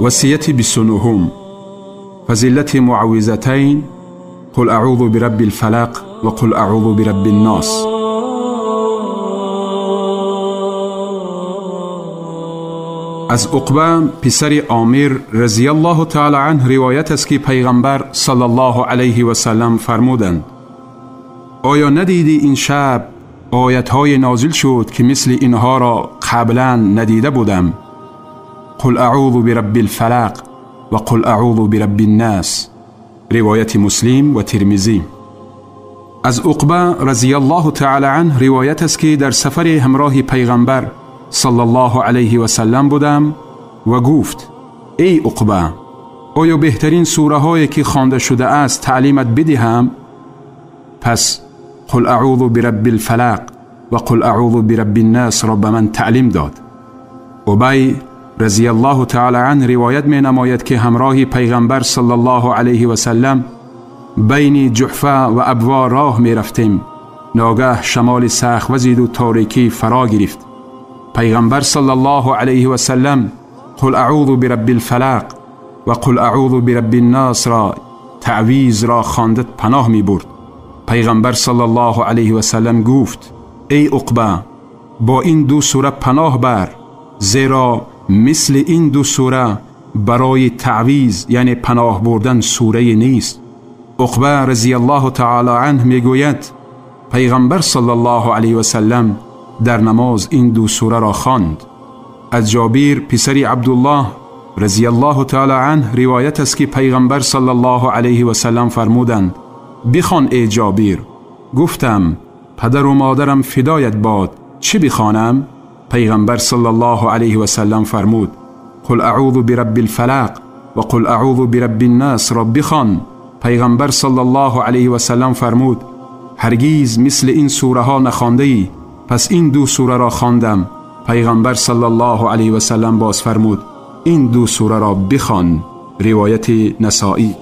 وصیت 29 فضیلت معوذتین قل اعوذ برب الفلق و قل اعوذ برب الناس. از عقبه پسر عامر رضی الله تعالی عنه روایت است که پیغمبر صلی الله علیه و سلم فرمودند: آیا ندیدی این شب آیت‌های نازل شد که مثل اینها را قبلا ندیده بودم؟ قل اعوذ برب الفلق و قل اعوذ برب الناس. روایت مسلم و ترمذی. از عقبه رضی الله تعالی عنه روایت است که در سفر همراه پیغمبر صلی الله علیه و سلم بودم و گفت: ای عقبه، آیا بهترین سوره هایی که خوانده شده است تعلیمت بدهم؟ پس قل اعوذ برب الفلق و قل اعوذ برب الناس را به من تعلیم داد. ابی رضی الله تعالی عنه روایت می نماید که همراه پیغمبر صلی الله علیه و سلم بین جحفه و ابوا راه می رفتیم. ناگه شمال سخت وزید و تاریکی فرا گرفت. پیغمبر صلی الله علیه و سلم قل اعوذ برب الفلق و قل اعوذ برب الناس را تعویذ را خواندت پناه می برد. پیغمبر صلی الله علیه و سلم گفت: ای عقبه، با این دو سوره پناه بر، زیرا مثل این دو سوره برای تعویذ یعنی پناه بردن سوره نیست. عقبه رضی الله تعالی عنه می گوید پیغمبر صلی الله علیه و سلم در نماز این دو سوره را خواند. از جابر پسر عبدالله رضی الله تعالی عنه روایت است که پیغمبر صلی الله علیه و سلم فرمودند: بخوان ای جابر. گفتم: پدر و مادرم فدایت باد، چه بخوانم؟ پیغمبر صلی الله علیه و سلم فرمود: قل اعوذ برب الفلق و قل اعوذ برب الناس را بخوان. پیغمبر صلی الله علیه و سلم فرمود: هرگیز مثل این سوره ها نخوانده ای. پس این دو سوره را خواندم. پیغمبر صلی الله علیه و سلم باز فرمود: این دو سوره را بخوان. روایت نسائی.